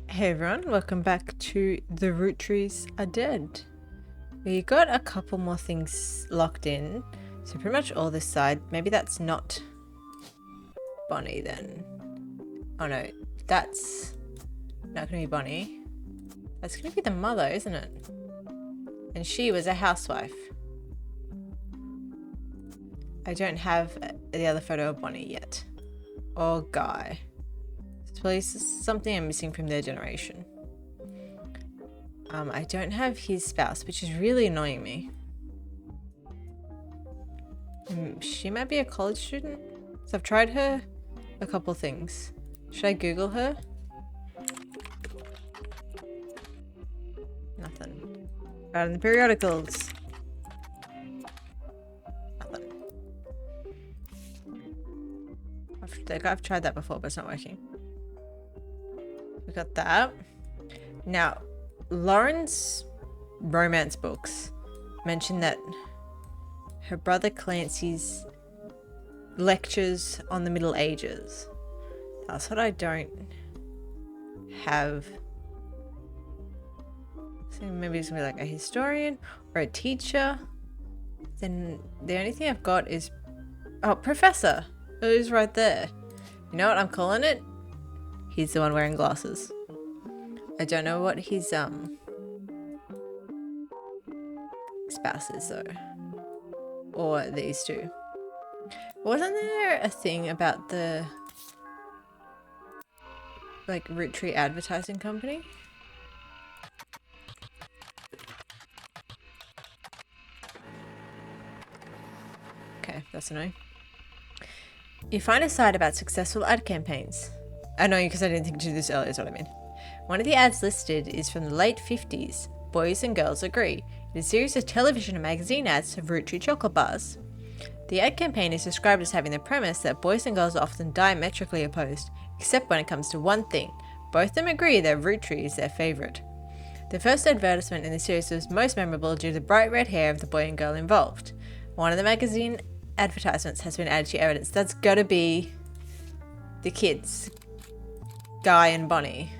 Hey everyone, welcome back to The Root Trees Are Dead. We got a couple more things locked in, so pretty much all this side. Maybe that's not Bonnie then. Oh no, that's not gonna be Bonnie. That's gonna be the mother, isn't it? And she was a housewife. I don't have the other photo of Bonnie yet. Or Guy. It's probably something I'm missing from their generation. I don't have his spouse, which is really annoying me. She might be a college student. So I've tried her a couple things. Should I Google her? Nothing. Right in the periodicals. Nothing. I've tried that before, but it's not working. We got that. Now, Lauren's romance books mention that her brother Clancy's lectures on the Middle Ages. That's what I don't have. So maybe it's gonna be like a historian or a teacher. Then the only thing I've got is professor. It is right there. You know what I'm calling it? He's the one wearing glasses. I don't know what his spouse is though. Or these two. Wasn't there a thing about the like Root Tree advertising company? Okay, that's annoying. You find a site about successful ad campaigns. I know, because I didn't think to do this earlier is what I mean. One of the ads listed is from the late 50s. Boys and Girls Agree. It is a series of television and magazine ads of Root Tree chocolate bars. The ad campaign is described as having the premise that boys and girls are often diametrically opposed, except when it comes to one thing. Both of them agree that Root Tree is their favourite. The first advertisement in the series was most memorable due to the bright red hair of the boy and girl involved. One of the magazine advertisements has been added to evidence. That's gotta be the kids. Guy and Bonnie.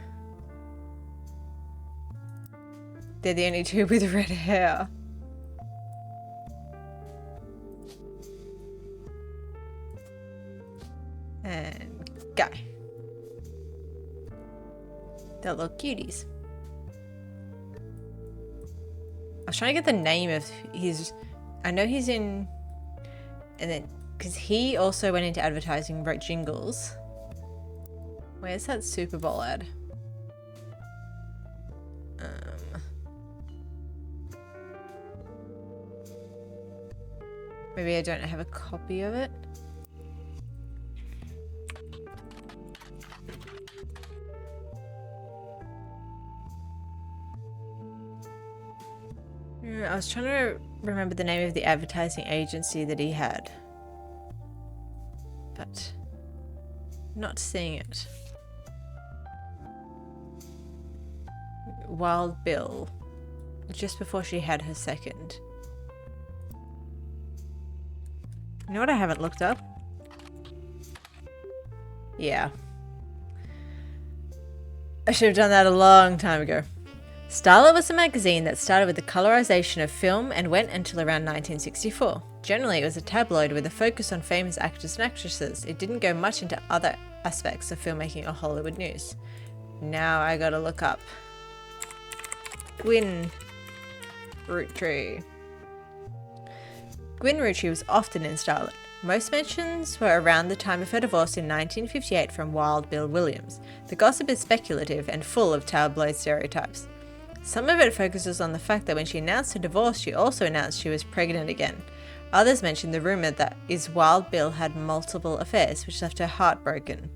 They're the only two with red hair. And Guy. They're little cuties. I was trying to get the name of his... I know he's in... And then... Because he also went into advertising, wrote jingles. Where's that Super Bowl ad? Maybe I don't have a copy of it. I was trying to remember the name of the advertising agency that he had. But not seeing it. Wild Bill, just before she had her second. You know what I haven't looked up? Yeah. I should have done that a long time ago. Starlet was a magazine that started with the colorization of film and went until around 1964. Generally, it was a tabloid with a focus on famous actors and actresses. It didn't go much into other aspects of filmmaking or Hollywood news. Now I gotta look up Gwyn Root Tree. Gwyn Root Tree was often in Starlet. Most mentions were around the time of her divorce in 1958 from Wild Bill Williams. The gossip is speculative and full of tabloid stereotypes. Some of it focuses on the fact that when she announced her divorce, she also announced she was pregnant again. Others mention the rumor that Wild Bill had multiple affairs, which left her heartbroken.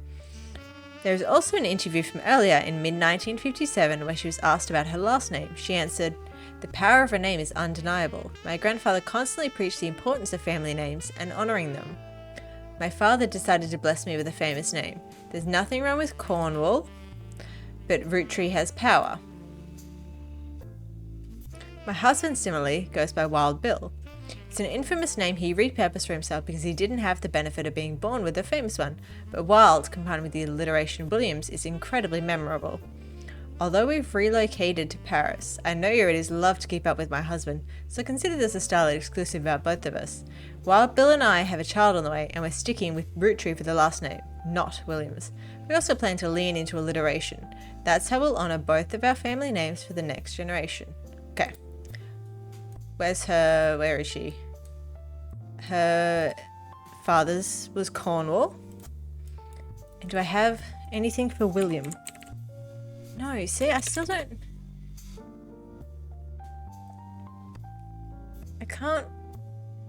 There is also an interview from earlier in mid-1957 where she was asked about her last name. She answered, "The power of a name is undeniable. My grandfather constantly preached the importance of family names and honouring them. My father decided to bless me with a famous name. There's nothing wrong with Cornwall, but Root Tree has power. My husband, similarly, goes by Wild Bill. It's an infamous name he repurposed for himself because he didn't have the benefit of being born with a famous one, but Wild, combined with the alliteration Williams, is incredibly memorable. Although we've relocated to Paris, I know you already love to keep up with my husband, so consider this a Starlet exclusive about both of us. Wild Bill and I have a child on the way, and we're sticking with Roottree for the last name, not Williams. We also plan to lean into alliteration. That's how we'll honour both of our family names for the next generation. Okay. Where is she? Her father's was Cornwall. And do I have anything for William? No, see, I still don't... I can't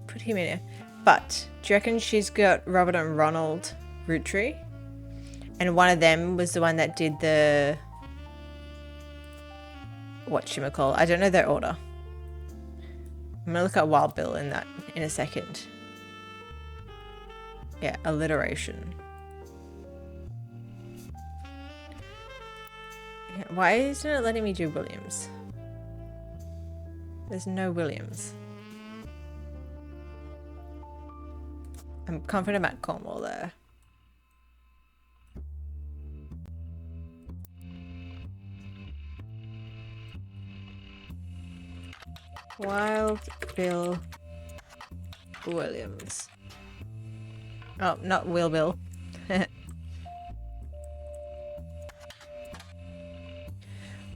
put him in here. But, do you reckon she's got Robert and Ronald Roottree? And one of them was the one that did the... whatchamacall? I don't know their order. I'm gonna look at Wild Bill in that in a second. Yeah, alliteration. Why isn't it letting me do Williams? There's no Williams. I'm confident about Cornwall there. Wild Bill Williams. Oh, not Will Bill.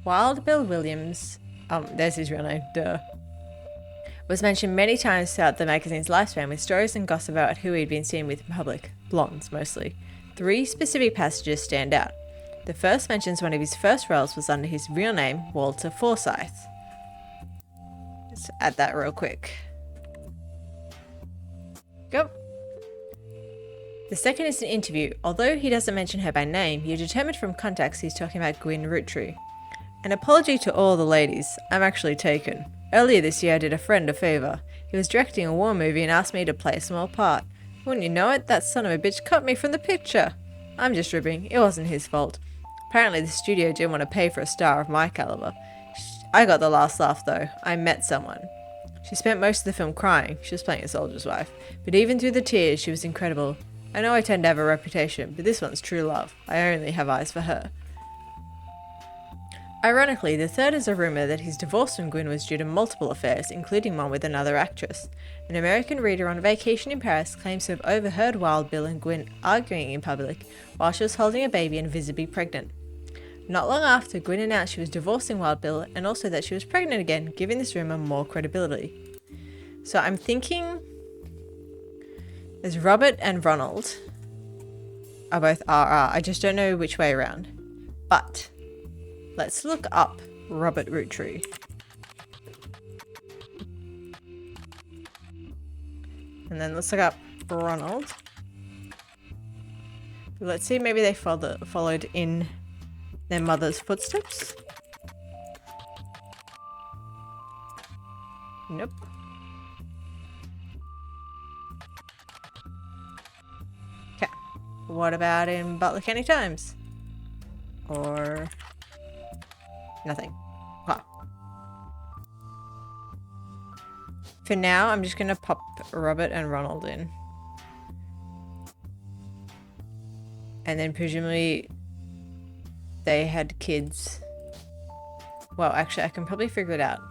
Wild Bill Williams, there's his real name, duh, was mentioned many times throughout the magazine's lifespan with stories and gossip about who he'd been seen with in public, blondes mostly. 3 specific passages stand out. The first mentions one of his first roles was under his real name, Walter Forsyth. Let's add that real quick. Go. The second is an interview. Although he doesn't mention her by name, you're determined from contacts he's talking about Gwyn Roottree. An apology to all the ladies. I'm actually taken. Earlier this year I did a friend a favour. He was directing a war movie and asked me to play a small part. Wouldn't you know it, that son of a bitch cut me from the picture. I'm just ribbing. It wasn't his fault. Apparently the studio didn't want to pay for a star of my calibre. I got the last laugh though. I met someone. She spent most of the film crying. She was playing a soldier's wife. But even through the tears, she was incredible. I know I tend to have a reputation, but this one's true love. I only have eyes for her. Ironically, the third is a rumour that his divorce from Gwyn was due to multiple affairs, including one with another actress. An American reader on vacation in Paris claims to have overheard Wild Bill and Gwyn arguing in public while she was holding a baby and visibly pregnant. Not long after, Gwyn announced she was divorcing Wild Bill and also that she was pregnant again, giving this rumour more credibility. So I'm thinking there's Robert and Ronald are both RR. I just don't know which way around. But let's look up Robert Roottree. And then let's look up Ronald. Let's see, maybe they followed in their mother's footsteps. Nope. Okay. What about in Butler County Times? Or nothing. Huh. For now, I'm just gonna pop Robert and Ronald in. And then presumably they had kids. Well, actually, I can probably figure it out.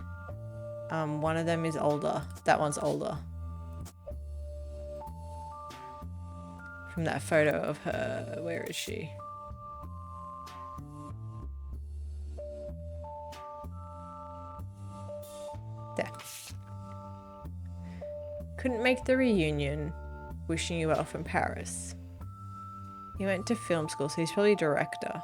One of them is older. That one's older. From that photo of her. Where is she? There. Couldn't make the reunion. Wishing you well from Paris. He went to film school, so he's probably a director.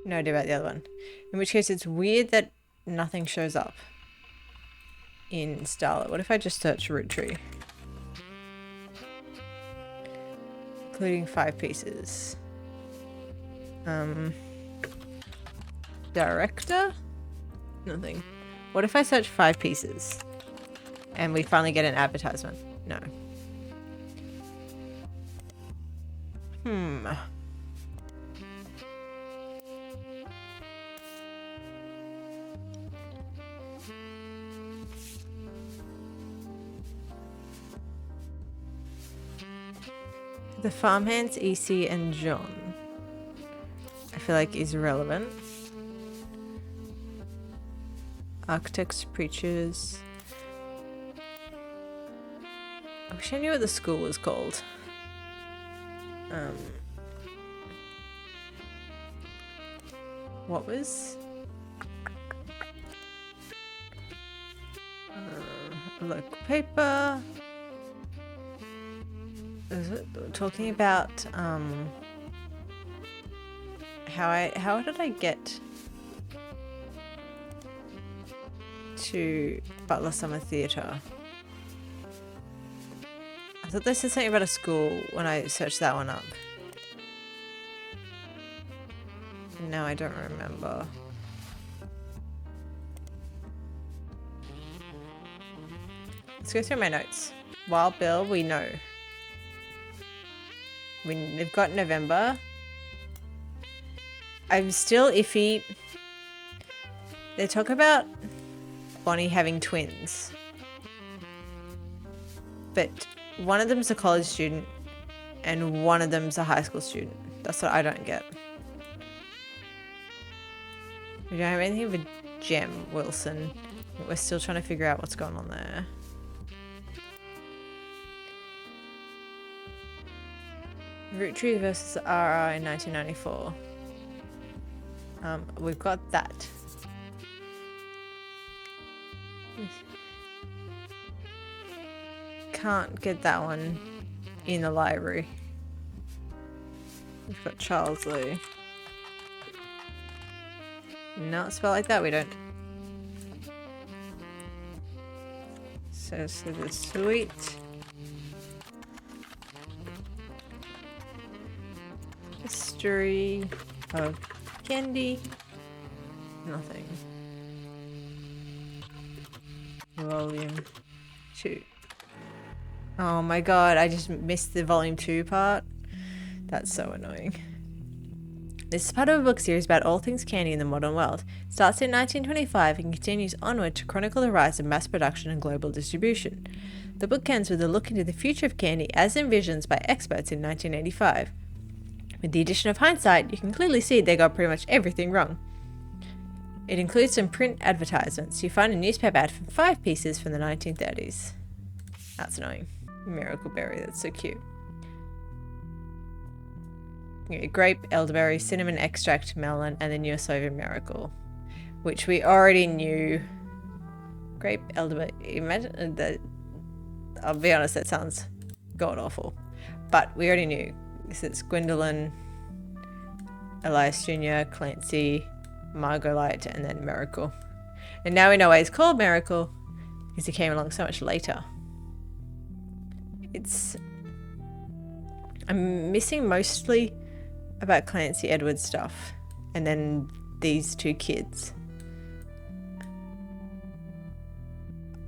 No idea about the other one. In which case, it's weird that nothing shows up in Starlet. What if I just search Roottree? Including 5 pieces. Director? Nothing. What if I search 5 pieces? And we finally get an advertisement? No. The farmhands, EC and John, I feel like is relevant. Architects, preachers. I wish I knew what the school was called. What was? Local paper. Is it talking about how did I get to Butler Summer Theatre? I thought they said something about a school when I searched that one up. And now I don't remember. Let's go through my notes. Wild Bill, we know. We've got November. I'm still iffy. They talk about Bonnie having twins. But one of them's a college student and one of them's a high school student. That's what I don't get. We don't have anything with Jem Wilson. We're still trying to figure out what's going on there. ROOTTREES versus RR in 1994. We've got that. Can't get that one in the library. We've got Charles Lee. Not spelled like that, we don't. So the sweet. History of candy. Nothing. Volume 2. Oh my god, I just missed the volume 2 part. That's so annoying. This is part of a book series about all things candy in the modern world. It starts in 1925 and continues onward to chronicle the rise of mass production and global distribution. The book ends with a look into the future of candy as envisioned by experts in 1985. With the addition of hindsight, you can clearly see they got pretty much everything wrong. It includes some print advertisements. You find a newspaper ad for 5 pieces from the 1930s. That's annoying. Miracle Berry, that's so cute. Grape, elderberry, cinnamon extract, melon, and the New Soviet Miracle, which we already knew. Grape, elderberry, imagine that. I'll be honest, that sounds god awful, but we already knew. This is Gwendolyn, Elias Jr., Clancy, Margolite, and then Miracle. And now we know why he's called Miracle, because he came along so much later. I'm missing mostly about Clancy Edwards stuff, and then these 2 kids.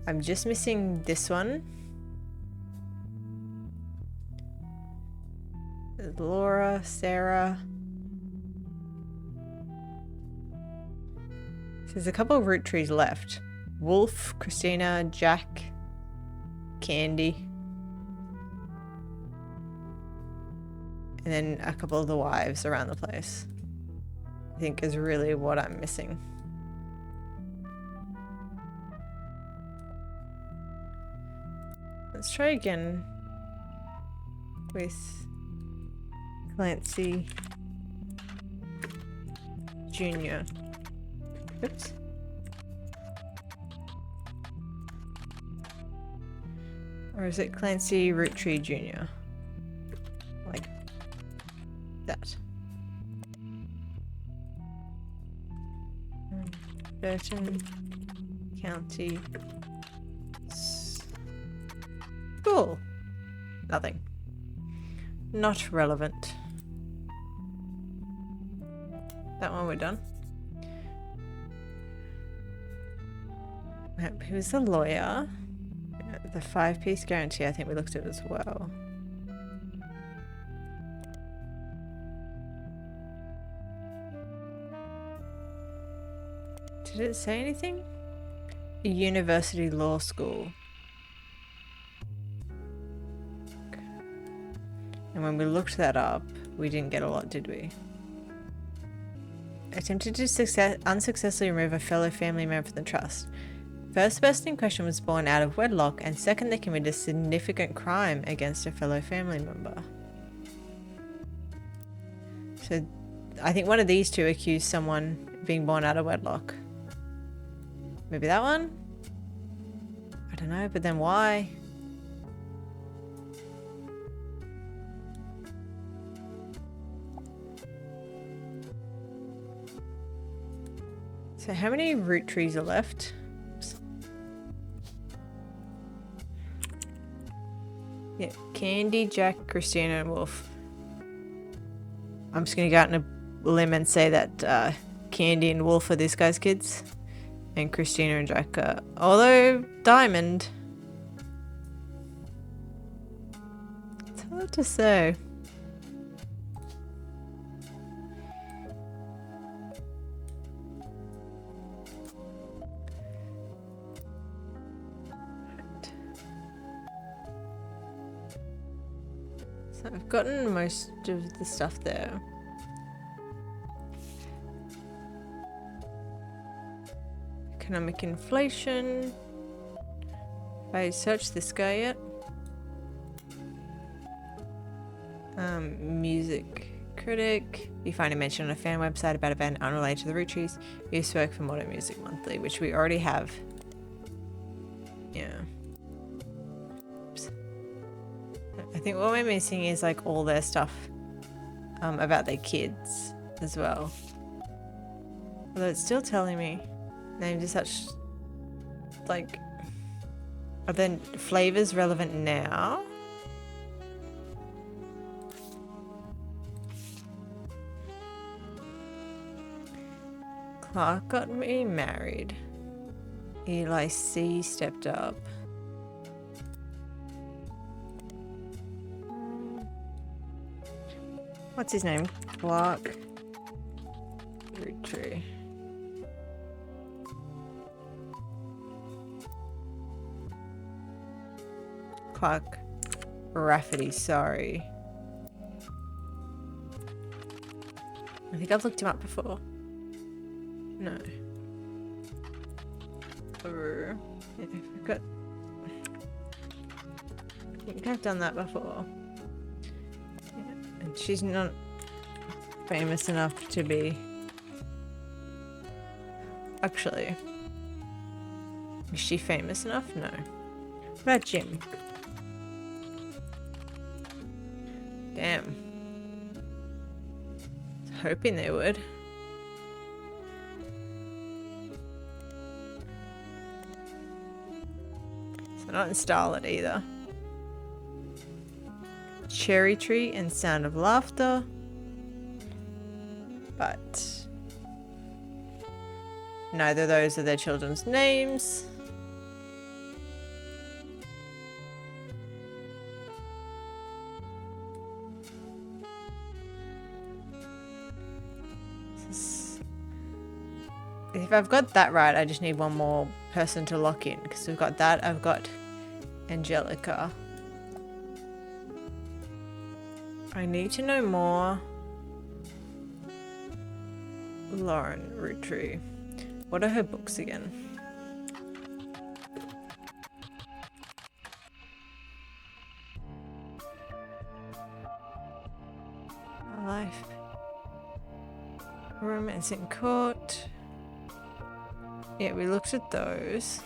I'm just missing this one. Laura, Sarah. So there's a couple of root trees left. Wolf, Christina, Jack, Candy. And then a couple of the wives around the place, I think, is really what I'm missing. Let's try again with Clancy Jr. Oops. Or is it Clancy Roottree Jr.? Like that. Burton County School. Nothing. Not relevant. That one we're done. Who was the lawyer? The 5-piece guarantee, I think we looked at as well. Did it say anything? A university law school. And when we looked that up, we didn't get a lot, did we? Attempted to unsuccessfully remove a fellow family member from the trust. First person in question was born out of wedlock, and second they committed a significant crime against a fellow family member. So I think one of these two accused someone of being born out of wedlock. Maybe that one? I don't know, but then why? So how many root trees are left? Yeah, Candy, Jack, Christina, and Wolf. I'm just gonna go out on a limb and say that Candy and Wolf are this guy's kids, and Christina and Jack are, although Diamond. It's hard to say. So I've gotten most of the stuff there. Economic inflation. Have I searched this guy yet? Music critic. You find a mention on a fan website about a band unrelated to the Root Trees. We used to work for Modern Music Monthly, which we already have. Yeah. I think what we're missing is like all their stuff about their kids as well. Although it's still telling me names are such, like, are then flavors relevant now? Clark got remarried. Eli C stepped up. What's his name? Clark. Root tree. Clark Rafferty, sorry. I think I've looked him up before. No. Yeah, I've got... I think I've done that before. And she's not famous enough to be... Actually, is she famous enough? No. What about Jim? Damn. I was hoping they would. So not in Starlet either. Cherry Tree and Sound of Laughter. But neither of those are their children's names. If I've got that right, I just need one more person to lock in, because we've got that. I've got Angelica. I need to know more. Lauren Roottree. What are her books again? Life. Romance in Court. Yeah, we looked at those.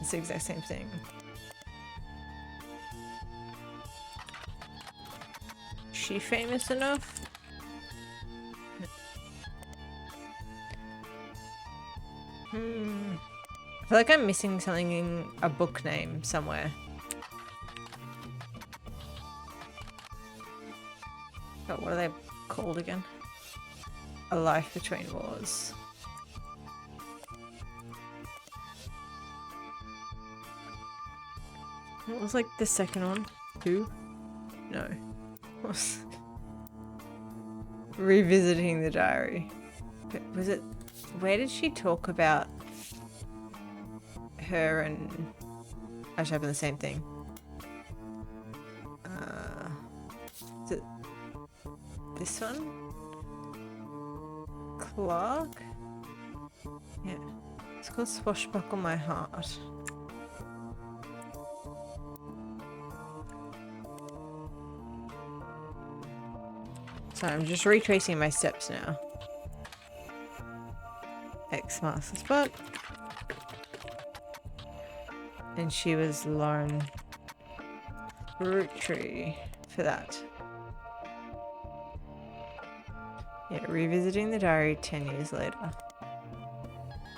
It's the exact same thing. Is she famous enough? I feel like I'm missing something in a book name somewhere. Oh, what are they called again? A Life Between Wars. What was like the second one? Who? No. Revisiting the Diary. Was it Where did she talk about her and Ash having the same thing? Is it this one? Clark? Yeah. It's called Swashbuckle My Heart. Sorry, I'm just retracing my steps now. X marks the spot. And she was Lauren Roottree for that. Yeah, revisiting the diary 10 years later.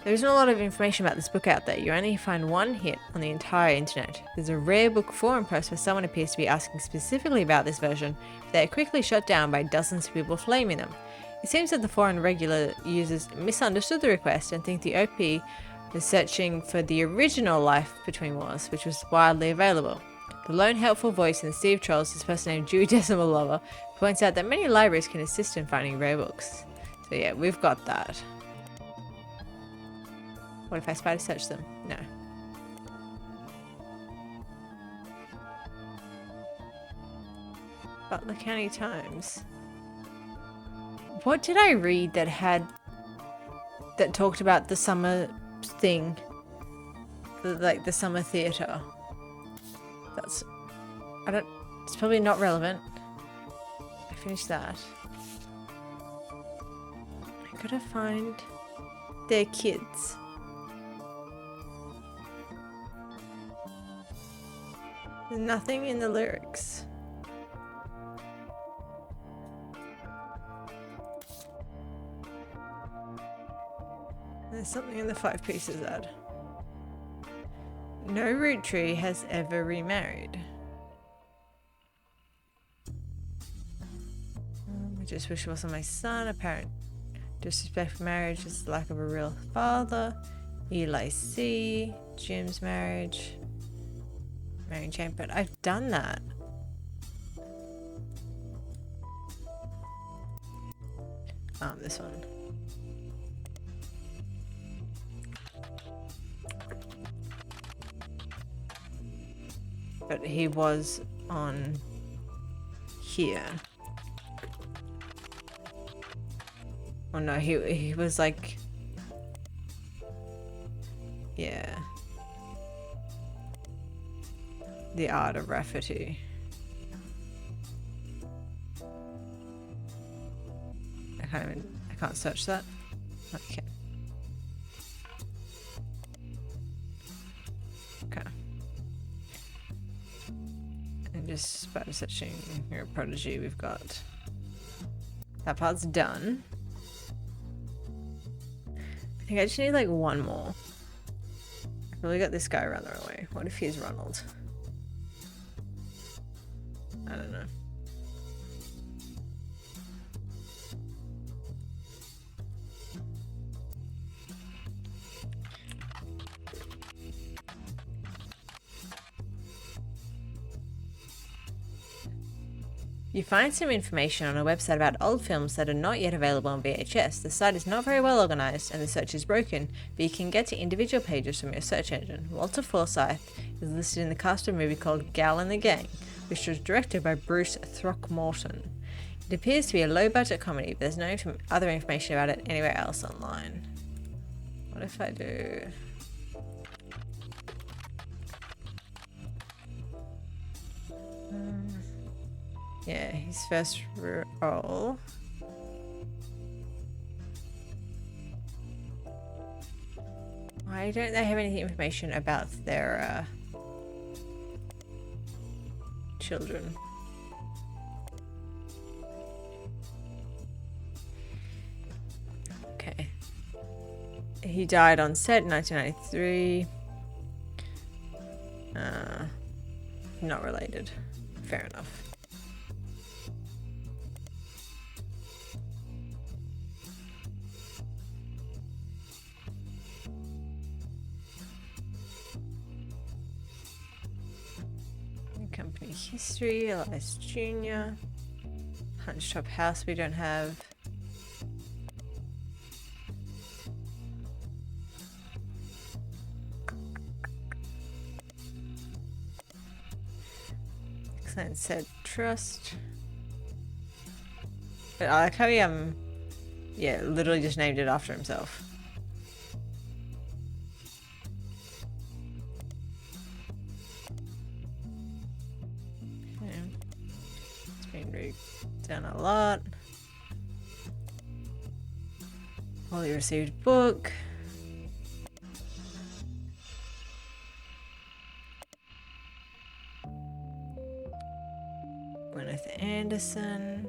There isn't a lot of information about this book out there. You only find one hit on the entire internet. There's a rare book forum post where someone appears to be asking specifically about this version, but they are quickly shut down by dozens of people flaming them. It seems that the forum regular users misunderstood the request and think the OP was searching for the original Life Between Wars, which was widely available. The lone helpful voice in the Steve Trolls is a person named Dewey Decimal Lover, who points out that many libraries can assist in finding rare books. So yeah, we've got that. What if I spider search them? No. Butler County Times. What did I read that talked about the summer thing? Like the summer theatre. It's probably not relevant. I finished that. I gotta find their kids. There's nothing in the lyrics. There's something in the 5 pieces ad. No root tree has ever remarried. I just wish it wasn't my son. Apparent disrespect for marriage is the lack of a real father. Eli C. Jim's marriage. Marrying Jane, but I've done that. This one. But he was on here. Oh no, he was like, yeah. The Art of Rafferty. I can't search that. Okay. Okay. And just spider searching your prodigy, we've got that part's done. I think I just need like one more. I've really got this guy around the wrong way. What if he's Ronald? I don't know. You find some information on a website about old films that are not yet available on VHS. The site is not very well organized and the search is broken, but you can get to individual pages from your search engine. Walter Forsythe is listed in the cast of a movie called Gal and the Gang, which was directed by Bruce Throckmorton. It appears to be a low-budget comedy, but there's no other information about it anywhere else online. What if I do... yeah, his first role. Why don't they have any information about their children? Okay. He died on set in 1993. Not related. Fair enough. Company history, Elias Jr. Hunched Top House we don't have. Clan said trust. But I like how he yeah, literally just named it after himself. Okay. It's been done a lot. Polly received book. Gwyneth Anderson.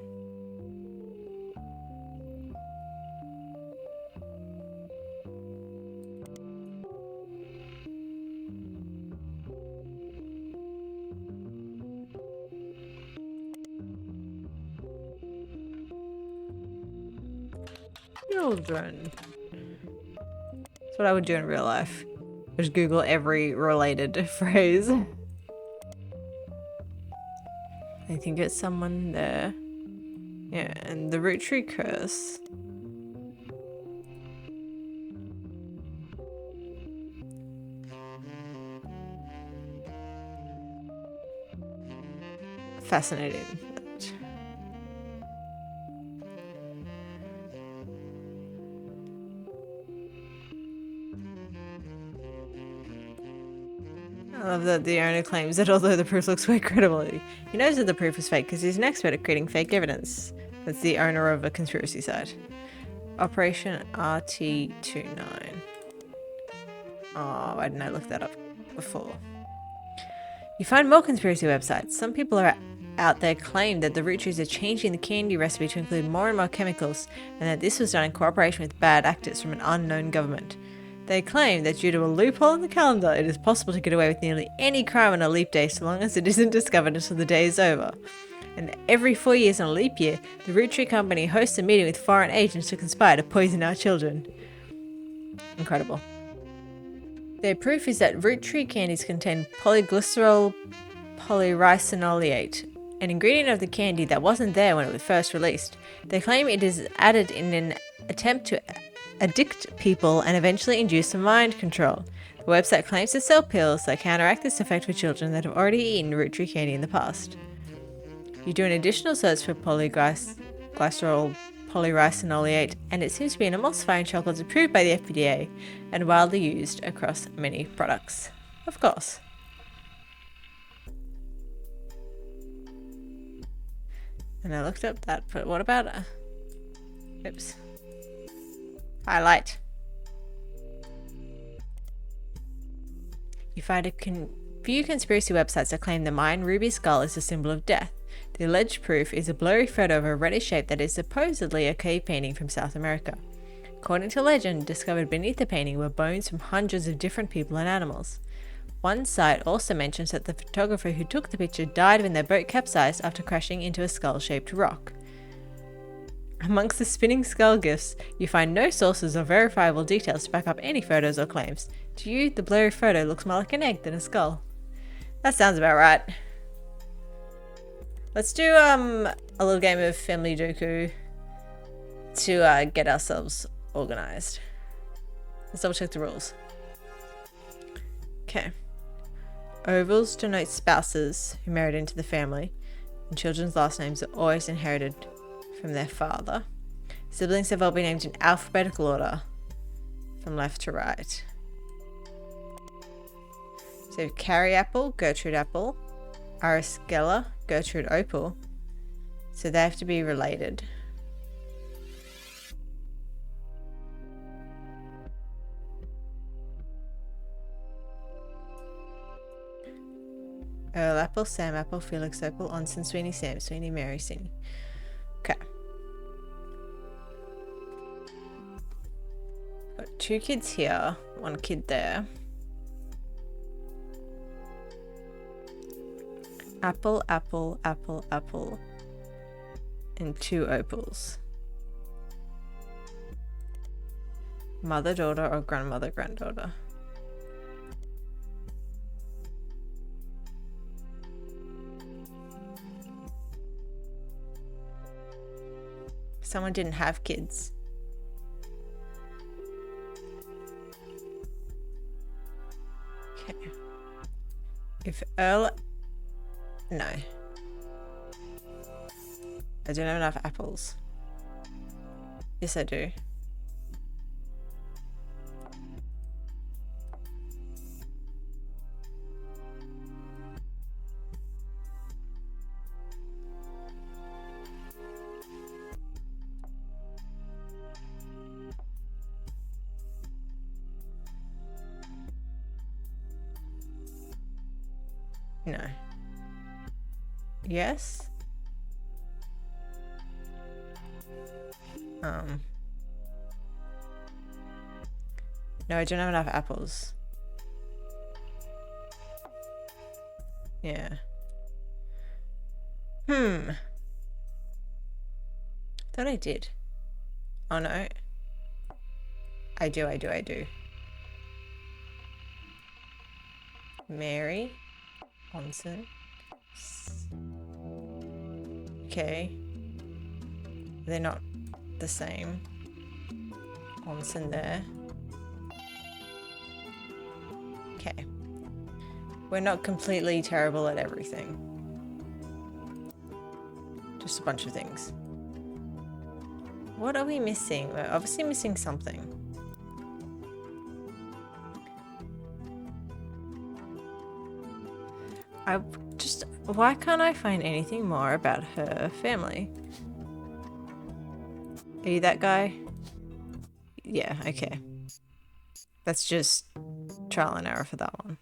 Children. That's what I would do in real life. Just Google every related phrase. I think it's someone there. Yeah, and the root tree curse. Fascinating. I love that the owner claims that although the proof looks quite credible, he knows that the proof is fake because he's an expert at creating fake evidence. That's the owner of a conspiracy site. Operation RT29. Oh, why didn't I look that up before? You find more conspiracy websites. Some people are out there claim that the root trees are changing the candy recipe to include more and more chemicals, and that this was done in cooperation with bad actors from an unknown government. They claim that due to a loophole in the calendar, it is possible to get away with nearly any crime on a leap day so long as it isn't discovered until the day is over. And every 4 years on a leap year, the Root Tree Company hosts a meeting with foreign agents to conspire to poison our children. Incredible. Their proof is that root tree candies contain polyglycerol polyricinoleate, an ingredient of the candy that wasn't there when it was first released. They claim it is added in an attempt to addict people and eventually induce mind control. The website claims to sell pills that counteract this effect for children that have already eaten root tree candy in the past. You do an additional search for polyglycerol polyricinoleate, and it seems to be an emulsifying chocolate approved by the FDA and widely used across many products. Of course. And I looked up that, but what about oops. Highlight. You find a few conspiracy websites that claim the Mayan ruby skull is a symbol of death. The alleged proof is a blurry photo of a reddish shape that is supposedly a cave painting from South America. According to legend, discovered beneath the painting were bones from hundreds of different people and animals. One site also mentions that the photographer who took the picture died when their boat capsized after crashing into a skull-shaped rock. Amongst the spinning skull gifts, you find no sources or verifiable details to back up any photos or claims. To you, the blurry photo looks more like an egg than a skull. That sounds about right. Let's do a little game of Family Dooku to get ourselves organized. Let's double check the rules. Okay. Ovals denote spouses who married into the family, and children's last names are always inherited from their father. Siblings have all been named in alphabetical order from left to right. So Carrie Apple, Gertrude Apple, Ariscella, Gertrude Opal. So they have to be related. Earl Apple, Sam Apple, Felix Apple, Onsen Sweeney, Sam Sweeney, Mary Sweeney. Okay. Got 2 kids here, 1 kid there. Apple, apple, apple, apple. And 2 opals. Mother, daughter, or grandmother, granddaughter. Someone didn't have kids. Okay. If Earl... No. I don't have enough apples. Yes, I do. No. Yes? No, I don't have enough apples. Yeah. Thought I did. Oh no. I do. Mary. Onsen. Okay. They're not the same. Onsen there. Okay. We're not completely terrible at everything. Just a bunch of things. What are we missing? We're obviously missing something. Why can't I find anything more about her family? Are you that guy? Yeah, okay. That's just trial and error for that one.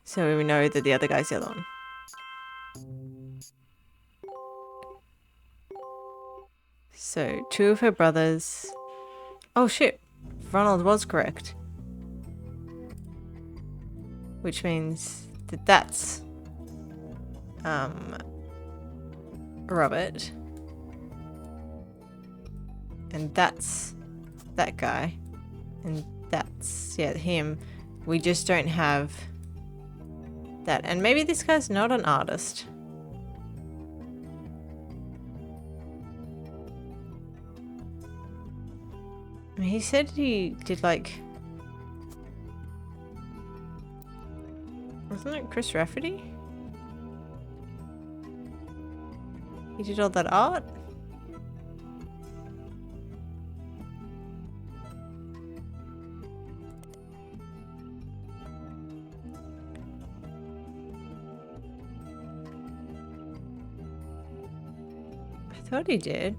So we know that the other guy's the other one. So, 2 of her brothers... Oh shit! Ronald was correct. Which means that that's... Robert. And that's that guy. And that's, yeah, him. We just don't have that. And maybe this guy's not an artist. I mean, he said he did like... Wasn't it Chris Rafferty? He did all that art? I thought he did.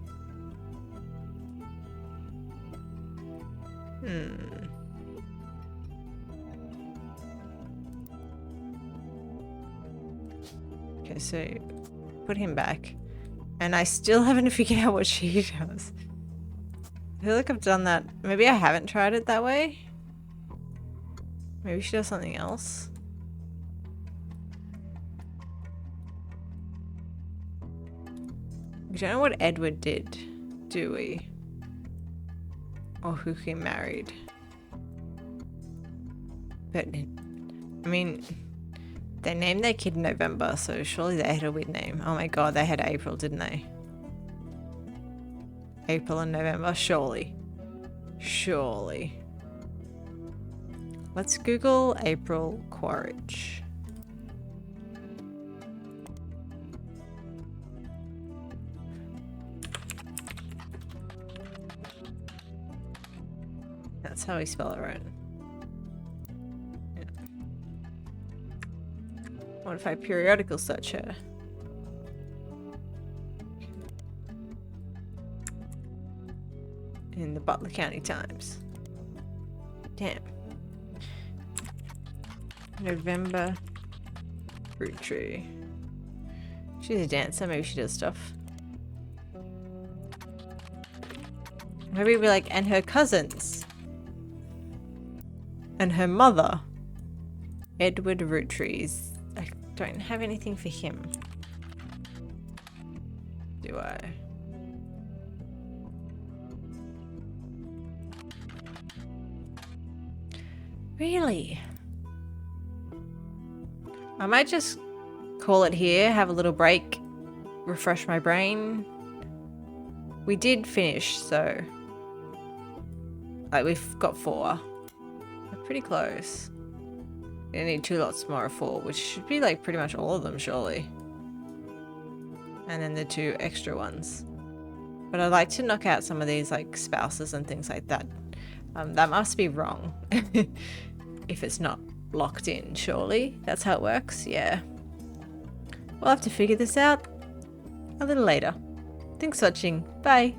Okay, so put him back. And I still haven't figured out what she does. I feel like I've done that. Maybe I haven't tried it that way. Maybe she does something else. We don't know what Edward did, do we? Or who he married. But, I mean, they named their kid November, so surely they had a weird name. Oh my god, they had April, didn't they? April and November, surely. Surely. Let's Google April Quaritch. That's how we spell it, right? Yeah. What if I periodical search her? In the Butler County Times. Damn. November fruit tree. She's a dancer, maybe she does stuff. Maybe we're like, and her cousins. And her mother. Edward ROOTTREES. I don't have anything for him. Do I? Really? I might just call it here, have a little break, refresh my brain. We did finish, so... Like, we've got 4. We're pretty close. We need 2 lots more of 4, which should be, like, pretty much all of them, surely. and then the 2 extra ones. But I'd like to knock out some of these like spouses and things like that. That must be wrong if it's not locked in, surely. That's how it works, yeah. We'll have to figure this out a little later. Thanks for watching, bye!